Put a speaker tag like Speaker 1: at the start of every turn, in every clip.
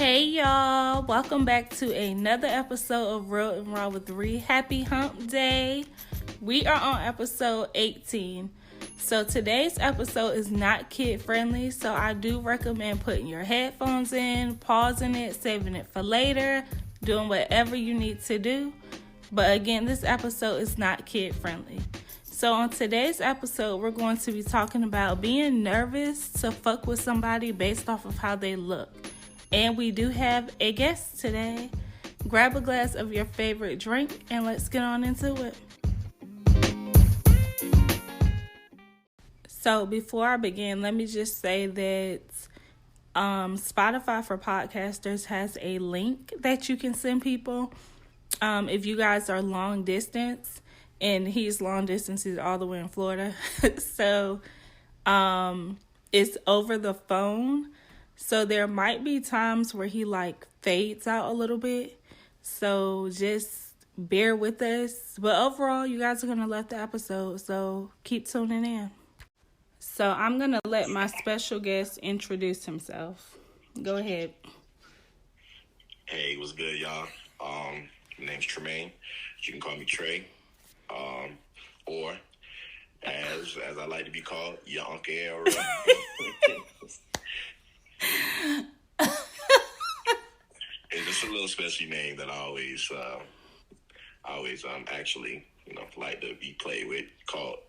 Speaker 1: Hey y'all, welcome back to another episode of Real and Raw with Ree. Happy Hump Day. We are on episode 18. So today's episode is not kid friendly, so I do recommend putting your headphones in, pausing it, saving it for later, doing whatever you need to do. But again, this episode is not kid friendly. So on today's episode, we're going to be talking about being nervous to fuck with somebody based off of how they look. And we do have a guest today. Grab a glass of your favorite drink and let's get on into it. So before I begin, let me just say that Spotify for Podcasters has a link that you can send people. If you guys are long distance, and he's long distance, he's all the way in Florida. So it's over the phone. So there might be times where he fades out a little bit. So just bear with us. But overall, you guys are going to love the episode. So keep tuning in. So I'm going to let my special guest introduce himself. Go ahead.
Speaker 2: Hey, what's good, y'all? My name's Tremaine. You can call me Trey. Or as I like to be called, your Uncle Elroy. It's just a little special name that I always actually, like to be played with, called.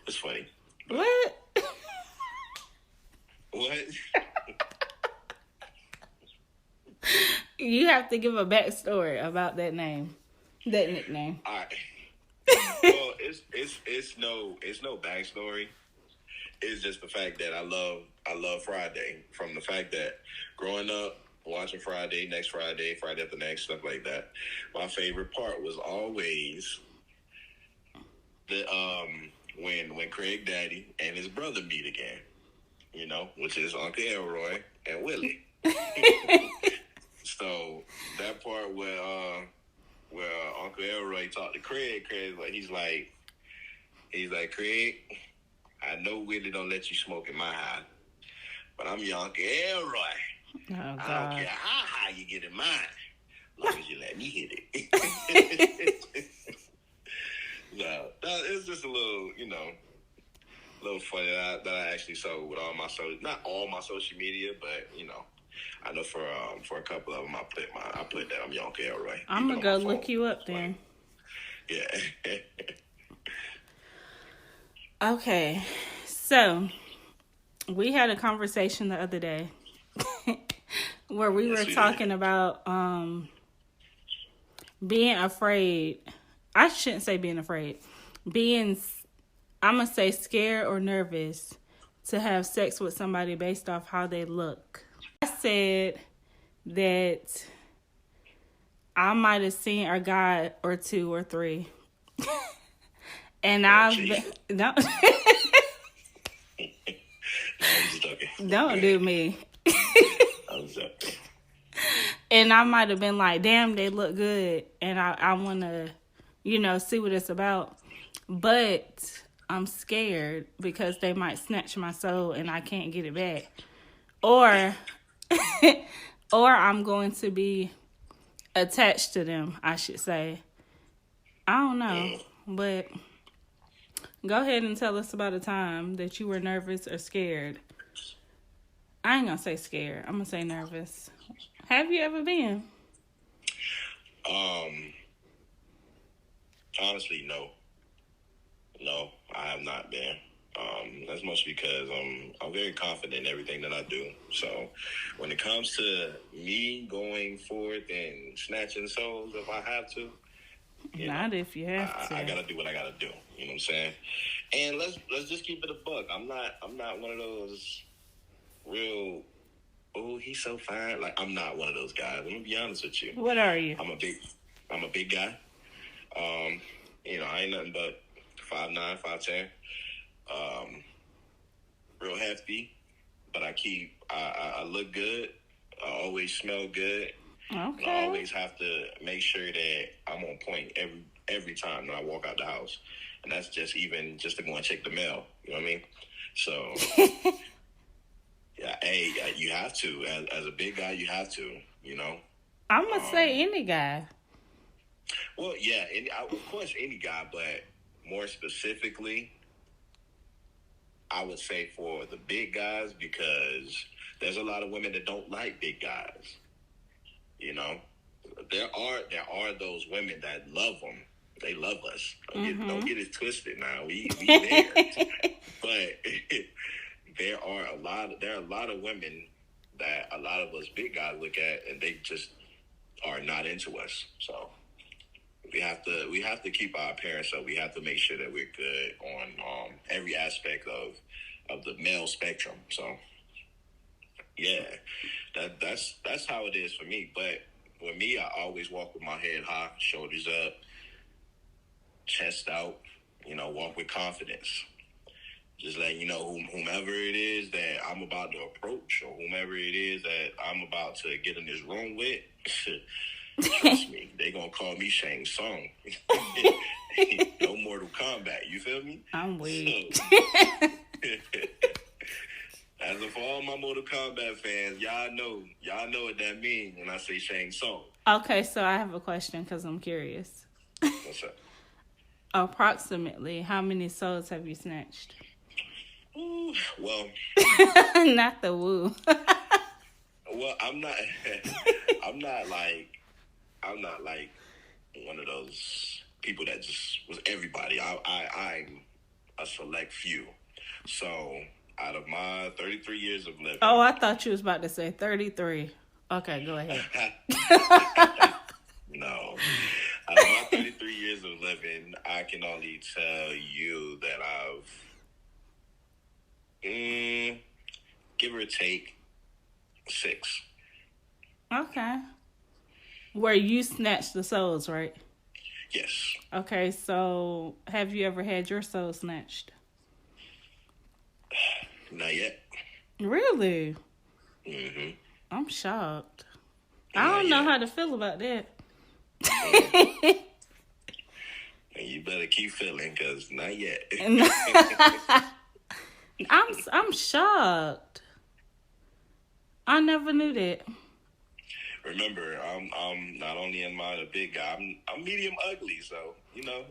Speaker 2: It's funny.
Speaker 1: What?
Speaker 2: What?
Speaker 1: You have to give a backstory about that name, that nickname.
Speaker 2: All right. Well, it's no backstory. It's just the fact that I love Friday. From the fact that growing up, watching Friday, next Friday, Friday after next, stuff like that. My favorite part was always the when Craig Daddy and his brother meet again. Which is Uncle Elroy and Willie. So that part where Uncle Elroy talked to Craig, he's like, Craig, I know Willie don't let you smoke in my house, but I'm your Uncle Elroy.
Speaker 1: Oh, God.
Speaker 2: I don't care how high you get in mine, as long as you let me hit it. No, it's just a little, little funny that I actually saw with not all my social media, but I know for a couple of them, I put that I'm your Uncle Elroy.
Speaker 1: I'm gonna go look you up then.
Speaker 2: Yeah.
Speaker 1: Okay, so we had a conversation the other day where we were talking about being afraid. I shouldn't say being afraid. I'm going to say scared or nervous to have sex with somebody based off how they look. I said that I might have seen a guy or two or three. And don't do me. And I might have been like, damn, they look good. And I want to, see what it's about. But I'm scared because they might snatch my soul and I can't get it back. Or I'm going to be attached to them, I should say. I don't know. But go ahead and tell us about a time that you were nervous or scared. I ain't going to say scared. I'm going to say nervous. Have you ever been?
Speaker 2: Honestly, no. No, I have not been. That's mostly because I'm very confident in everything that I do. So when it comes to me going forth and snatching souls, if I have to,
Speaker 1: not if you have to.
Speaker 2: I gotta do what I gotta do. You know what I'm saying? And let's just keep it a buck. I'm not one of those real. Oh, he's so fine. I'm not one of those guys. I'm gonna be honest with you.
Speaker 1: What are you?
Speaker 2: I'm a big guy. I ain't nothing but 5'9", 5'10". Real hefty, but I look good. I always smell good.
Speaker 1: Okay.
Speaker 2: I always have to make sure that I'm on point every time when I walk out the house. And that's just to go and check the mail. You know what I mean? So, yeah, you have to. As a big guy, you have to. You know.
Speaker 1: I'm gonna say any guy.
Speaker 2: Well, yeah, of course, any guy, but more specifically, I would say for the big guys, because there's a lot of women that don't like big guys. You know, there are those women that love them. They love us. Don't get it twisted. Now we there, but there are a lot of women that a lot of us big guys look at, and they just are not into us. So we have to keep our appearance up. We have to make sure that we're good on every aspect of the male spectrum. So yeah, that's how it is for me. But with me, I always walk with my head high, shoulders up, chest out. You know, walk with confidence. Just letting you know whomever it is that I'm about to approach, or whomever it is that I'm about to get in this room with. Trust me, they gonna call me Shang Tsung. No Mortal Kombat, you feel me?
Speaker 1: I'm weak.
Speaker 2: So, as for all my Mortal Kombat fans, y'all know what that means when I say Shang Tsung.
Speaker 1: Okay, so I have a question because I'm curious.
Speaker 2: What's up?
Speaker 1: Approximately, how many souls have you snatched?
Speaker 2: Ooh, well,
Speaker 1: Not the woo.
Speaker 2: well, I'm not like one of those people that just was everybody. I'm a select few. So out of my 33 years of living.
Speaker 1: Oh, I thought you was about to say 33. Okay, go ahead.
Speaker 2: No. Out of my 33 years of living, I can only tell you that I've, give or take, 6.
Speaker 1: Okay. Where you snatched the souls, right?
Speaker 2: Yes.
Speaker 1: Okay, so have you ever had your soul snatched?
Speaker 2: Not yet.
Speaker 1: Really?
Speaker 2: Mm-hmm.
Speaker 1: I'm shocked. I don't know how to feel about that.
Speaker 2: And you better keep feeling, because not yet.
Speaker 1: I'm shocked. I never knew that.
Speaker 2: Remember, I'm not only am I a big guy, I'm medium ugly, so you know.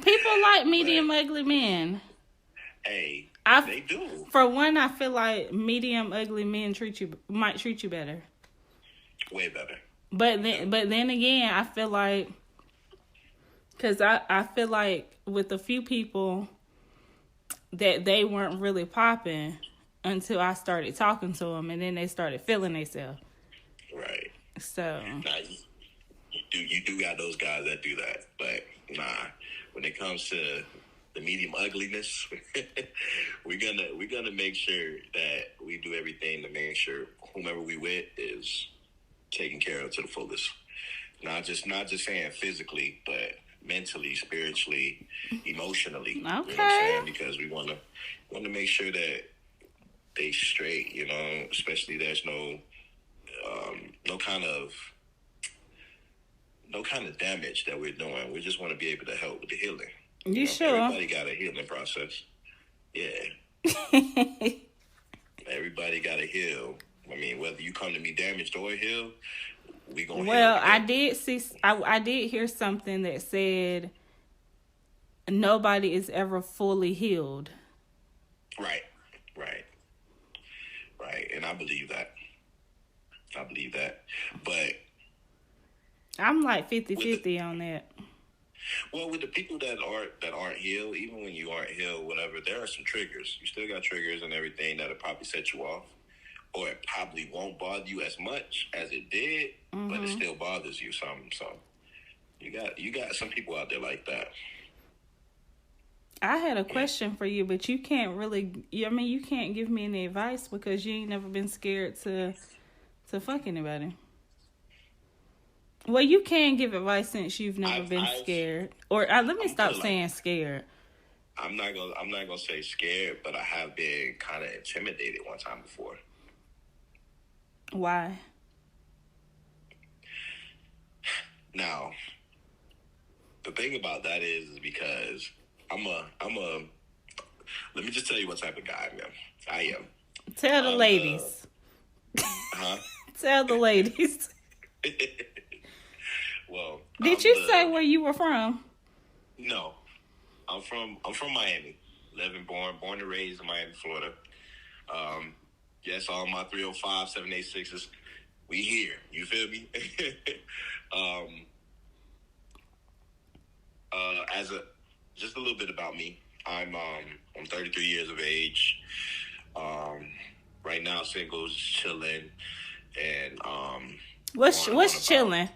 Speaker 1: People like medium ugly men.
Speaker 2: Hey, they do.
Speaker 1: For one, I feel like medium ugly men might treat you better.
Speaker 2: Way better.
Speaker 1: But then again, I feel like, because I feel like with a few people that they weren't really popping until I started talking to them, and then they started feeling themselves.
Speaker 2: Right.
Speaker 1: So.
Speaker 2: Nah, you do got those guys that do that, but nah, when it comes to the medium ugliness, we're gonna make sure that we do everything to make sure whomever we with is taken care of to the fullest. Not just saying physically, but mentally, spiritually, emotionally.
Speaker 1: Okay.
Speaker 2: You know what I'm saying? Because we want to make sure that they straight. You know, especially there's no kind of damage that we're doing. We just want to be able to help with the healing.
Speaker 1: You know, sure?
Speaker 2: Everybody got a healing process. Yeah. Everybody got to heal. I mean, whether you come to me damaged or healed, we gonna.
Speaker 1: Well, I did see. I did hear something that said nobody is ever fully healed.
Speaker 2: Right, and I believe that. But
Speaker 1: I'm like 50-50 on that.
Speaker 2: Well, with the people that aren't healed, even when you aren't healed, whatever, there are some triggers. You still got triggers and everything that'll probably set you off, or it probably won't bother you as much as it did, but it still bothers you some. So you got some people out there like that.
Speaker 1: I had a question for you, but you can't really. I mean, you can't give me any advice because you ain't never been scared to fuck anybody. Well, you can give advice since you've never been scared. Or let me stop saying scared.
Speaker 2: I'm not gonna say scared, but I have been kind of intimidated one time before.
Speaker 1: Why?
Speaker 2: Now, the thing about that is because I'm a. Let me just tell you what type of guy I am.
Speaker 1: Tell the ladies.
Speaker 2: Huh?
Speaker 1: Tell the ladies.
Speaker 2: Well,
Speaker 1: Did you say where you were from?
Speaker 2: No, I'm from Miami. Born and raised in Miami, Florida. Yes, all my 305, 786s, we here. You feel me? Just a little bit about me. I'm 33 years of age. Right now, single, just chilling, and
Speaker 1: what's chilling?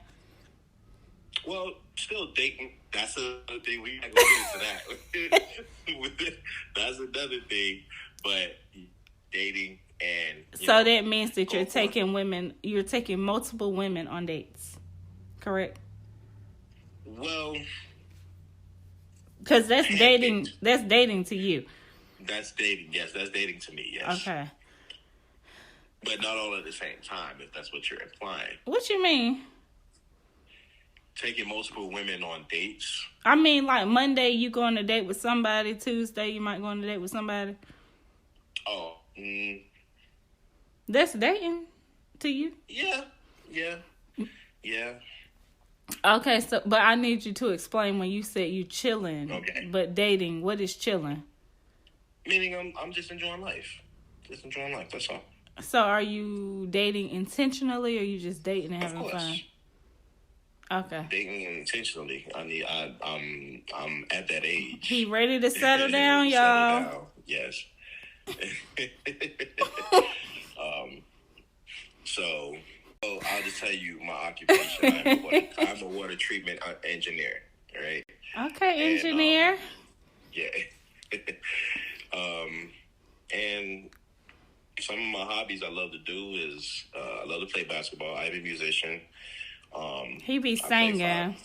Speaker 2: Well, still dating. That's another thing. We not gonna get into that. That's another thing. But dating and
Speaker 1: so that means that you're taking women. You're taking multiple women on dates, correct?
Speaker 2: Well,
Speaker 1: because that's dating. That's dating to you.
Speaker 2: That's dating. Yes, that's dating to me. Yes.
Speaker 1: Okay.
Speaker 2: But not all at the same time. If that's what you're implying.
Speaker 1: What you mean?
Speaker 2: Taking multiple women on dates.
Speaker 1: I mean, like Monday you go on a date with somebody. Tuesday you might go on a date with somebody.
Speaker 2: Oh.
Speaker 1: That's dating to you?
Speaker 2: Yeah.
Speaker 1: Okay, but I need you to explain when you said you chilling.
Speaker 2: Okay.
Speaker 1: But dating, what is chilling?
Speaker 2: Meaning I'm just enjoying life. Just enjoying life, that's all.
Speaker 1: So are you dating intentionally or are you just dating and having fun? Okay.
Speaker 2: Dating intentionally. I'm at that age.
Speaker 1: He ready to settle down, y'all.
Speaker 2: Settle down. Yes. So I'll just tell you my occupation. I'm a water treatment engineer. Right.
Speaker 1: Okay, engineer.
Speaker 2: And some of my hobbies I love to do is I love to play basketball. I'm a musician.
Speaker 1: He be singing.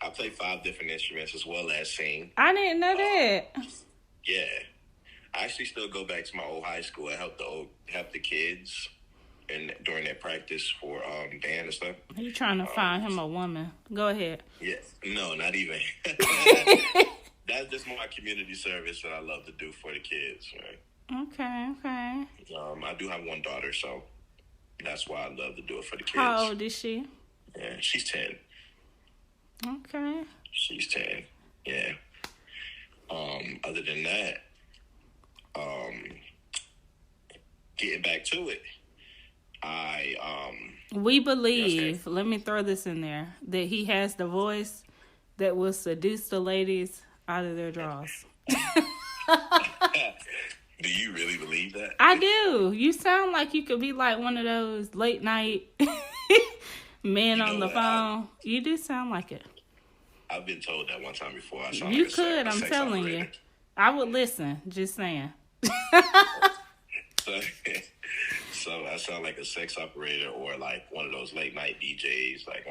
Speaker 2: I play 5 different instruments as well as sing.
Speaker 1: I didn't know that.
Speaker 2: Yeah, I actually still go back to my old high school and help the kids and during their practice for band and stuff.
Speaker 1: You trying to find him a woman? Go ahead.
Speaker 2: Yeah, no, not even. That's just my community service that I love to do for the kids, right?
Speaker 1: Okay.
Speaker 2: I do have one daughter, so that's why I love to do it for the kids.
Speaker 1: How old is she?
Speaker 2: Yeah, she's 10.
Speaker 1: Okay.
Speaker 2: She's 10. Yeah. Other than that, getting back to it,
Speaker 1: we believe, let me throw this in there, that he has the voice that will seduce the ladies out of their drawers.
Speaker 2: Do you really believe that?
Speaker 1: I do. You sound like you could be like one of those late night men on the phone. You do sound like it.
Speaker 2: I've been told that one time before.
Speaker 1: You could, I'm telling you. I would listen, just saying.
Speaker 2: So I sound like a sex operator or like one of those late night DJs. Like,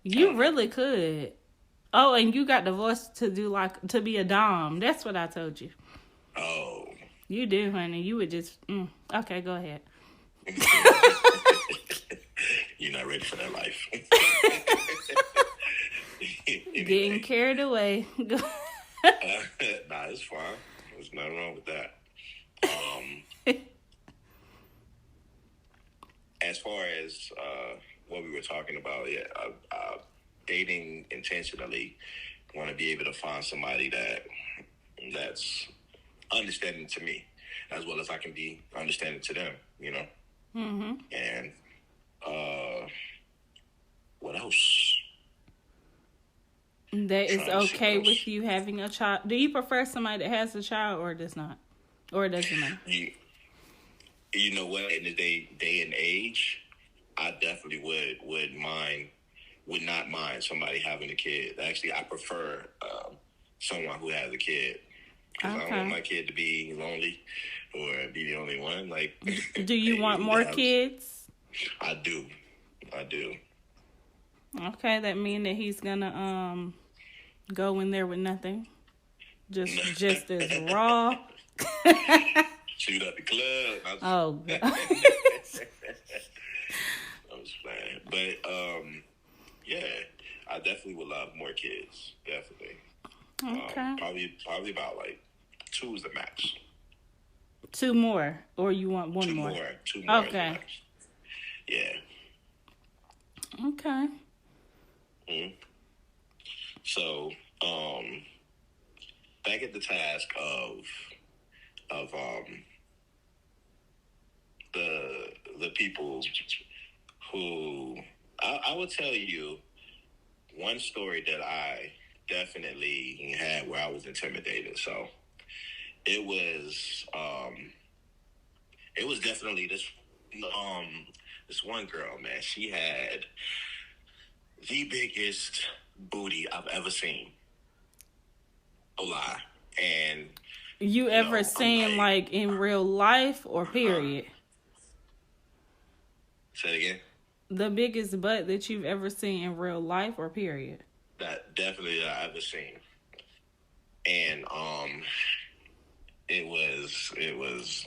Speaker 1: You really could. Oh, and you got the voice to to be a dom. That's what I told you.
Speaker 2: Oh.
Speaker 1: You do, honey. You would just... Okay, go ahead.
Speaker 2: You're not ready for that life. Anyway.
Speaker 1: Getting carried away.
Speaker 2: Nah, it's fine. There's nothing wrong with that. As far as what we were talking about, dating intentionally, want to be able to find somebody that's understanding to me, as well as I can be understanding to them,
Speaker 1: Mm-hmm.
Speaker 2: And what else?
Speaker 1: That is okay with you having a child. Do you prefer somebody that has a child or does not? Or it doesn't matter?
Speaker 2: You know what? In the day and age, I definitely would not mind somebody having a kid. Actually, I prefer someone who has a kid. Because I don't want my kid to be lonely or be the only one. Like,
Speaker 1: do you want more kids?
Speaker 2: I do.
Speaker 1: Okay, that mean that he's gonna go in there with nothing, just as raw.
Speaker 2: Shoot up the club.
Speaker 1: Oh God.
Speaker 2: I was playing, but yeah, I definitely would love more kids. Definitely.
Speaker 1: Okay.
Speaker 2: Probably about like Two is the max.
Speaker 1: 2 more, or you want one more?
Speaker 2: 2 more.
Speaker 1: Okay.
Speaker 2: Yeah.
Speaker 1: Okay.
Speaker 2: Mm-hmm. So, back at the task of the people who I will tell you one story that I definitely had where I was intimidated. So it was definitely this one girl, man. She had the biggest booty I've ever seen. No lie. And
Speaker 1: you ever seen like in real life or period?
Speaker 2: Say it again.
Speaker 1: The biggest butt that you've ever seen in real life or period?
Speaker 2: That definitely that I've ever seen. And it was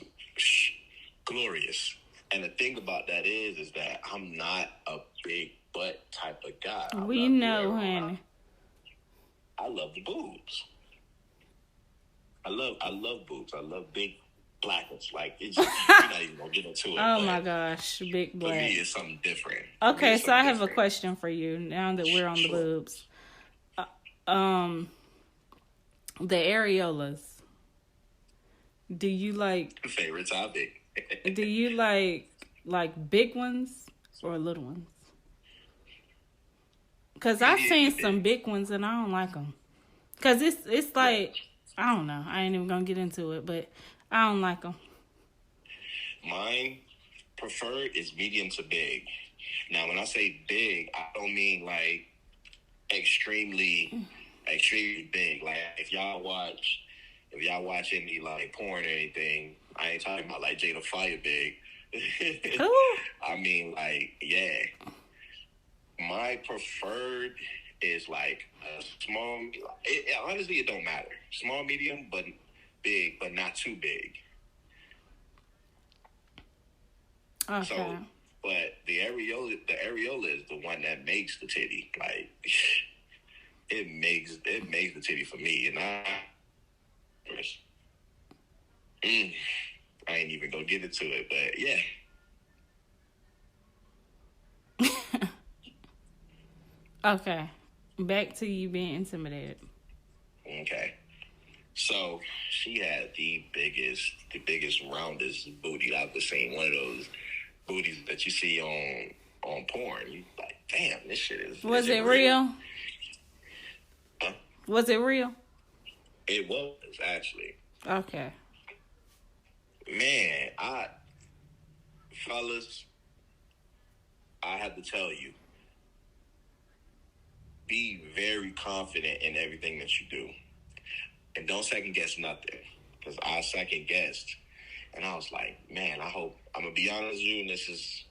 Speaker 2: glorious. And the thing about that is that I'm not a big butt type of guy.
Speaker 1: We know, honey.
Speaker 2: I love the boobs. I love boobs. I love big black ones. Like it's, you're not even gonna get into it.
Speaker 1: Oh my gosh, big black.
Speaker 2: For me, it's something different.
Speaker 1: Okay, so I have a question for you. Now that we're on the boobs, the areolas. Do you like
Speaker 2: favorite topic?
Speaker 1: Do you like big ones or little ones? Cause I've seen some big ones and I don't like them. Cause it's like I don't know. I ain't even gonna get into it, but I don't like them.
Speaker 2: Mine preferred is medium to big. Now, when I say big, I don't mean like extremely big. Like if y'all watch any like porn or anything, I ain't talking about like Jada Fire big. I mean like, yeah. My preferred is like a small. Honestly, it don't matter. Small, medium, but big, but not too big.
Speaker 1: Okay.
Speaker 2: So, but the areola is the one that makes the titty. Like it makes the titty for me, and I ain't even gonna get into it, but yeah.
Speaker 1: Okay, back to you being intimidated.
Speaker 2: Okay, so she had the biggest, roundest booty I've ever seen. One of those booties that you see on porn. You like, damn, this shit is.
Speaker 1: Was it real?
Speaker 2: Huh?
Speaker 1: Was it real?
Speaker 2: It was actually.
Speaker 1: Okay.
Speaker 2: Man, fellas, I have to tell you. Be very confident in everything that you do. And don't second guess nothing. Because I second guessed. And I was like, man, I'm going to be honest with you, and this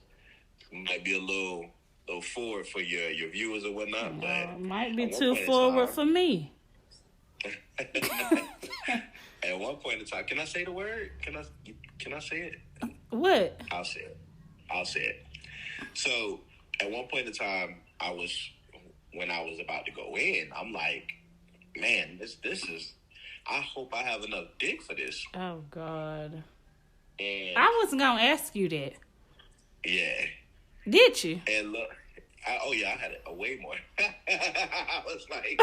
Speaker 2: might be a little forward for your viewers or whatnot. But
Speaker 1: might be too forward for me.
Speaker 2: At one point in time, can I say the word? Can I say it?
Speaker 1: What?
Speaker 2: I'll say it. So, at one point in time, when I was about to go in, I'm like, man, this is, I hope I have enough dick for this.
Speaker 1: Oh, God.
Speaker 2: And
Speaker 1: I wasn't going to ask you that.
Speaker 2: Yeah.
Speaker 1: Did you?
Speaker 2: And look, I had a way more. I was like,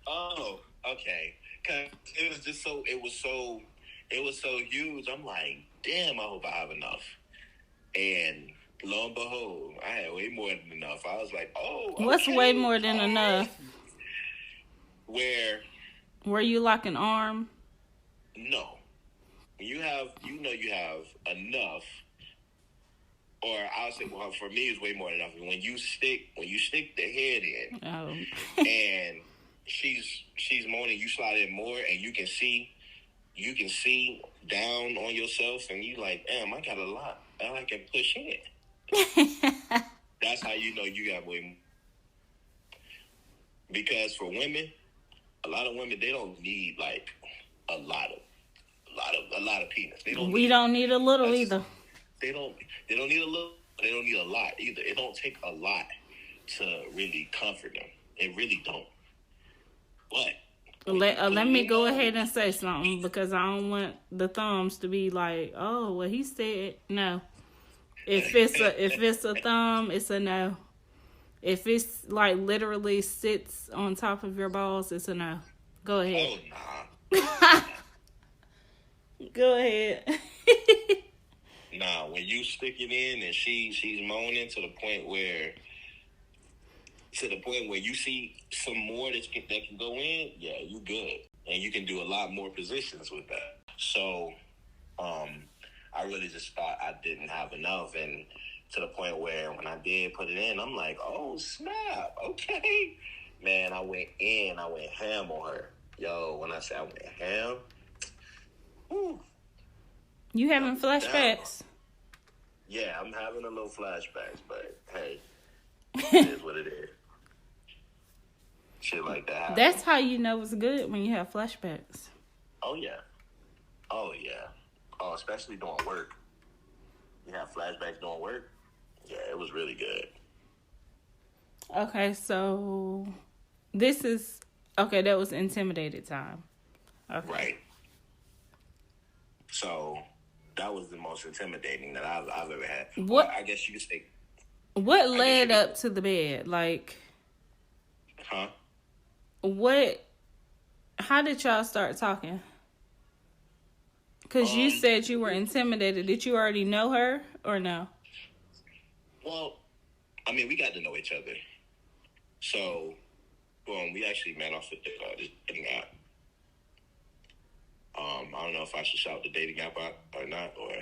Speaker 2: oh, okay. Cause it was just it was so huge. I'm like, damn, I hope I have enough. And lo and behold, I had way more than enough. I was like, oh, okay.
Speaker 1: What's way more than enough? Were you like an arm?
Speaker 2: No. You have enough, or I'll say, well, for me, it's way more than enough. When you stick the head in, and she's moaning, you slide in more, and you can see down on yourself, and you like, damn, I got a lot that I can push in. That's how you know you got way more. Because for women, a lot of women, they don't need like a lot of penis.
Speaker 1: We don't need a little either.
Speaker 2: They don't need a little. They don't need a lot either. It don't take a lot to really comfort them. It really don't. But
Speaker 1: Let me go ahead and say something because I don't want the thumbs to be like, oh, well, he said no. If it's a thumb, it's a no. If it's like literally sits on top of your balls, it's a no. Go ahead.
Speaker 2: Oh, nah.
Speaker 1: Go ahead.
Speaker 2: Nah, when you stick it in and she's moaning to the point where you see some more that can go in, yeah, you good. And you can do a lot more positions with that. So, I really just thought I didn't have enough, and to the point where when I did put it in, I'm like, oh, snap, okay. Man, I went ham on her. Yo, when I say I went ham, whew.
Speaker 1: You having flashbacks?
Speaker 2: Yeah, I'm having a little flashbacks, but hey, it is what it is. Shit like that.
Speaker 1: That's how you know it's good when you have flashbacks.
Speaker 2: Oh, yeah. Oh, especially doing work. You have flashbacks doing work? Yeah, it was really good.
Speaker 1: Okay, so that was intimidated time. Okay.
Speaker 2: Right. So that was the most intimidating that I've ever had.
Speaker 1: What?
Speaker 2: Well, I guess you could say.
Speaker 1: What led up to the bed? Like,
Speaker 2: huh?
Speaker 1: How did y'all start talking? Because you said you were intimidated. Did you already know her or no?
Speaker 2: Well, I mean, we got to know each other. So, we actually met off the dating app. I don't know if I should shout the dating app out or not, or...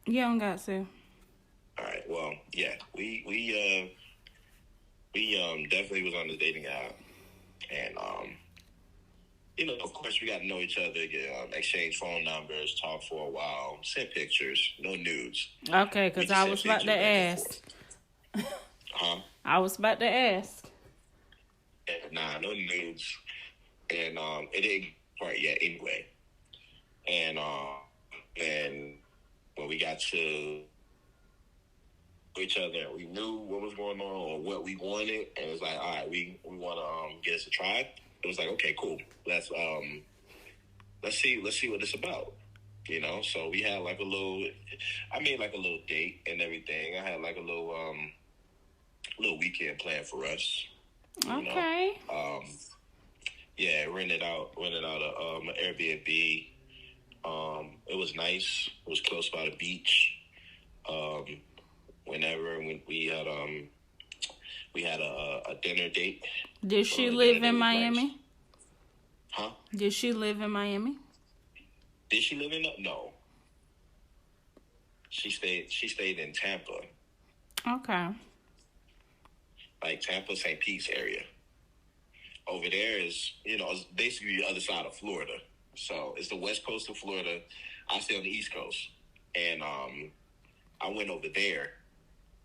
Speaker 1: You don't got to.
Speaker 2: All right, well, yeah. We definitely was on the dating app. And, of course, we got to know each other, exchange phone numbers, talk for a while, send pictures, no nudes.
Speaker 1: Okay, because I was about to ask.
Speaker 2: Huh?
Speaker 1: I was about to ask.
Speaker 2: Nah, no nudes. And it didn't part yet anyway. And when we got to each other, we knew what was going on or what we wanted, and it was like, all right, we want to get us a try. It was like, okay, cool. Let's see what it's about. So we had like I made like a little date and everything. I had like a little weekend planned for us.
Speaker 1: Okay.
Speaker 2: Yeah, rented out an Airbnb. It was nice. It was close by the beach. Whenever we had a dinner date.
Speaker 1: Did she live in Miami?
Speaker 2: Nice. Huh?
Speaker 1: Did she live in Miami?
Speaker 2: Did she live in? No. She stayed in Tampa.
Speaker 1: Okay.
Speaker 2: Like Tampa, St. Pete's area. Over there is, it's basically the other side of Florida. So it's the west coast of Florida. I stay on the east coast. And I went over there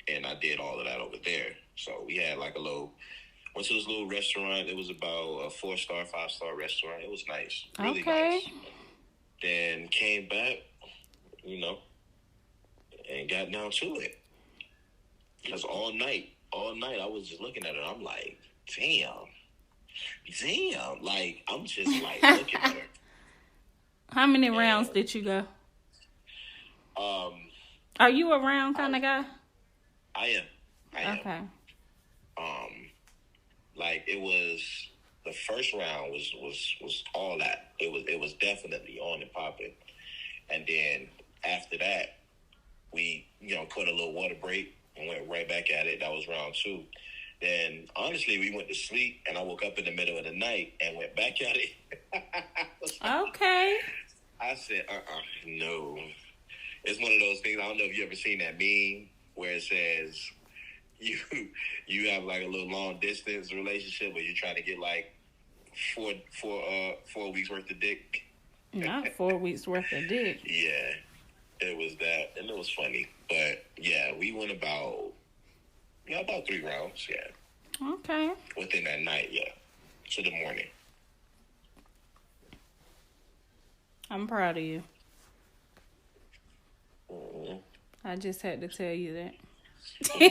Speaker 2: and I did all of that over there. So we had like went to this little restaurant. It was about a 4-star, 5-star restaurant. It was nice. Really nice. Then came back, and got down to it. Because all night I was just looking at her. I'm like, damn. Like, I'm just like looking at her.
Speaker 1: How many rounds did you go? Are you a round kind of guy?
Speaker 2: I am.
Speaker 1: Okay.
Speaker 2: Like it was the first round was all that. It was definitely on and popping. And then after that, we caught a little water break and went right back at it. That was round 2. Then honestly, we went to sleep and I woke up in the middle of the night and went back at it.
Speaker 1: Okay.
Speaker 2: I said, no. It's one of those things. I don't know if you ever seen that meme where it says you have like a little long distance relationship where you're trying to get like 4 weeks worth of dick.
Speaker 1: Not 4 weeks worth of dick.
Speaker 2: Yeah, it was that, and it was funny. But yeah, we went about 3 rounds. Yeah.
Speaker 1: Okay.
Speaker 2: Within that night, yeah, to the morning.
Speaker 1: I'm proud of you.
Speaker 2: Mm-hmm.
Speaker 1: I just had to tell you that.
Speaker 2: Well,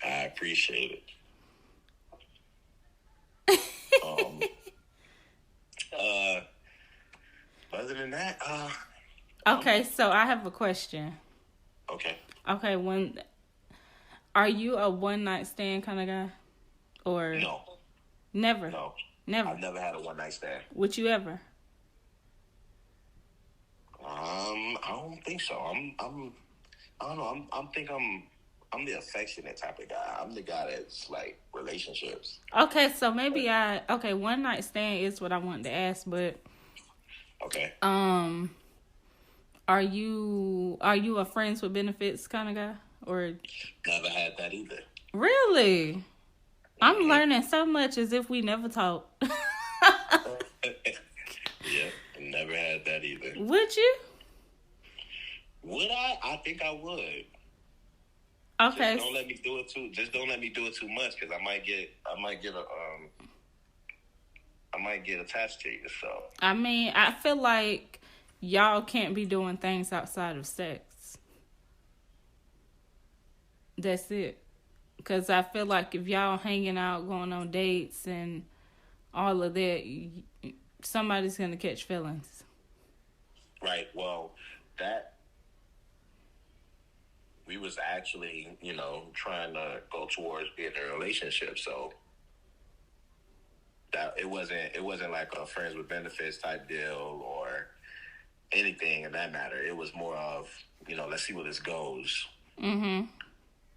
Speaker 2: I appreciate it.
Speaker 1: Okay, so I have a question.
Speaker 2: Okay.
Speaker 1: Okay, are you a one night stand kind of guy, or
Speaker 2: No.
Speaker 1: never?
Speaker 2: No.
Speaker 1: Never.
Speaker 2: I've never had a one night stand.
Speaker 1: Would you ever?
Speaker 2: I don't think so. I don't know. I'm the affectionate type of guy. I'm the guy that's like relationships.
Speaker 1: Okay, so maybe one night stand is what I wanted to ask, but
Speaker 2: Okay.
Speaker 1: are you a friends with benefits kind of guy, or
Speaker 2: Never had that either.
Speaker 1: really? I'm learning so much as if we never talked.
Speaker 2: Yeah, never had that either.
Speaker 1: Would you?
Speaker 2: Would I? I think I would.
Speaker 1: Okay.
Speaker 2: Just don't let me do it too. Just don't let me do it too much, because I might get attached to you. So
Speaker 1: I mean, I feel like y'all can't be doing things outside of sex. That's it. Because I feel like if y'all hanging out, going on dates, and all of that, somebody's gonna catch feelings.
Speaker 2: right. Well, that we was actually, trying to go towards being in a relationship. So that it wasn't like a friends with benefits type deal or anything in that matter. It was more of, let's see where this goes.
Speaker 1: Mm-hmm.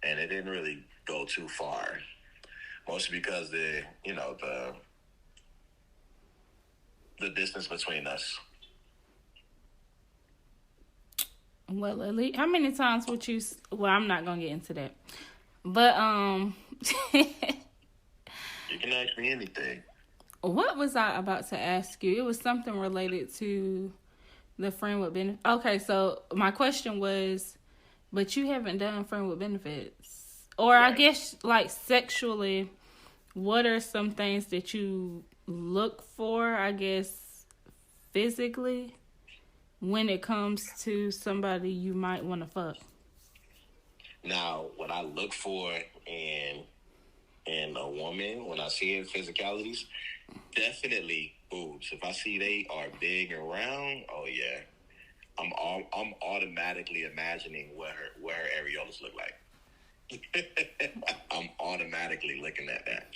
Speaker 2: And it didn't really go too far, mostly because the distance between us.
Speaker 1: Well, at least, how many times would you? Well, I'm not gonna get into that, but
Speaker 2: You can ask me anything.
Speaker 1: What was I about to ask you? It was something related to the friend with benefits. Okay, so my question was, but you haven't done friend with benefits, or
Speaker 2: Right.
Speaker 1: I guess like sexually. What are some things that you look for? I guess physically, when it comes to somebody you might want to fuck.
Speaker 2: Now, what I look for in a woman when I see her physicalities, definitely boobs. If I see they are big and round, oh yeah, I'm automatically imagining what her areolas look like. I'm automatically looking at that.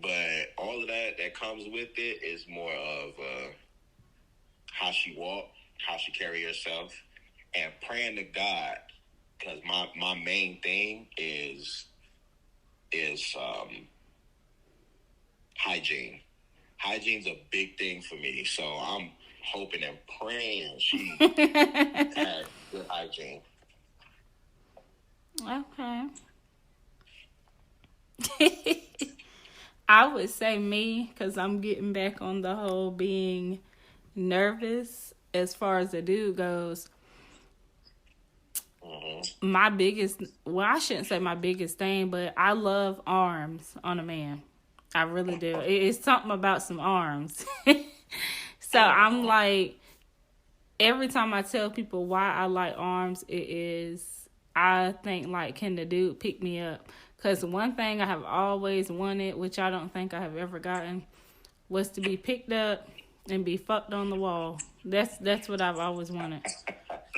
Speaker 2: But all of that comes with it is more of how she walk, how she carry herself, and praying to God, because my main thing is hygiene. Hygiene's a big thing for me, so I'm hoping and praying she has good hygiene.
Speaker 1: Okay. I would say me, because I'm getting back on the whole being nervous as far as the dude goes.
Speaker 2: Mm-hmm.
Speaker 1: I shouldn't say my biggest thing, but I love arms on a man. I really do. It's something about some arms. So I'm like, every time I tell people why I like arms, it is, I think like, can the dude pick me up? Because one thing I have always wanted, which I don't think I have ever gotten, was to be picked up and be fucked on the wall. That's what I've always wanted.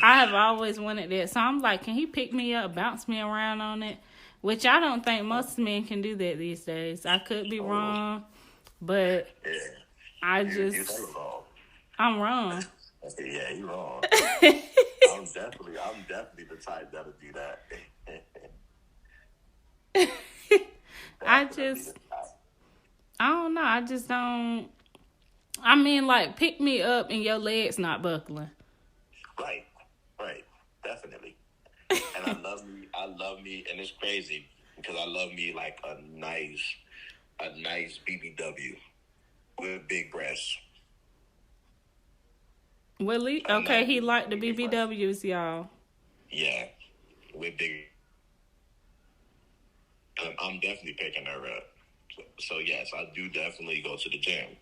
Speaker 1: I have always wanted that. So I'm like, can he pick me up, bounce me around on it? Which I don't think most men can do that these days. I could be wrong, but I'm wrong.
Speaker 2: Yeah, you're wrong. I'm definitely the type that'll do that.
Speaker 1: I don't know. I just don't. I mean, like, pick me up and your legs not buckling.
Speaker 2: Right, definitely. And I love me, and it's crazy because I love me like a nice BBW with big breasts.
Speaker 1: Willie, okay, he liked the BBWs, y'all.
Speaker 2: Yeah, with big. I'm definitely picking her up. So yes, I do definitely go to the gym.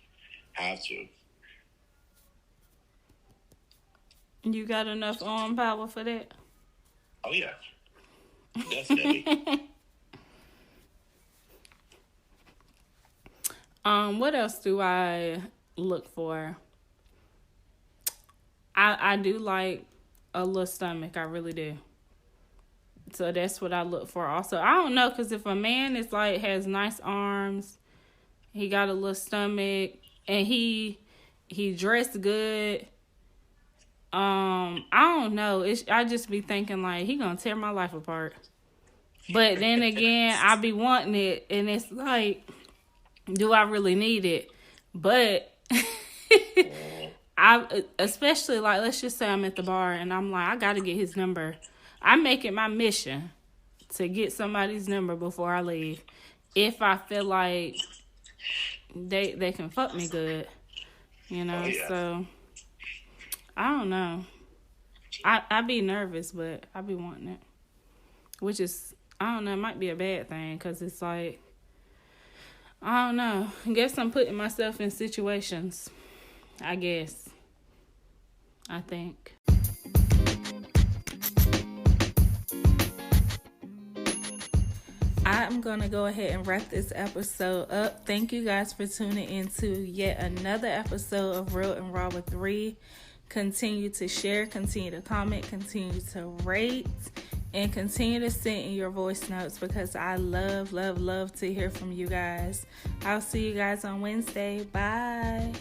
Speaker 2: Have to.
Speaker 1: You got enough arm power for that?
Speaker 2: Oh yeah, definitely.
Speaker 1: What else do I look for? I do like a little stomach. I really do. So that's what I look for also. I don't know, because if a man is like, has nice arms, he got a little stomach, and he dressed good, I don't know. I just be thinking like, he gonna tear my life apart. But then again, I be wanting it, and it's like, do I really need it? But especially like, let's just say I'm at the bar and I'm like, I gotta get his number. I make it my mission to get somebody's number before I leave, if I feel like they can fuck me good, you know. So I don't know. I be nervous, but I be wanting it, which is, I don't know, it might be a bad thing, because it's like, I don't know. I guess I'm putting myself in situations, I guess. I think. I'm going to go ahead and wrap this episode up. Thank you guys for tuning into yet another episode of Real and Raw with Ree. Continue to share, continue to comment, continue to rate, and continue to send in your voice notes, because I love to hear from you guys. I'll see you guys on Wednesday. Bye.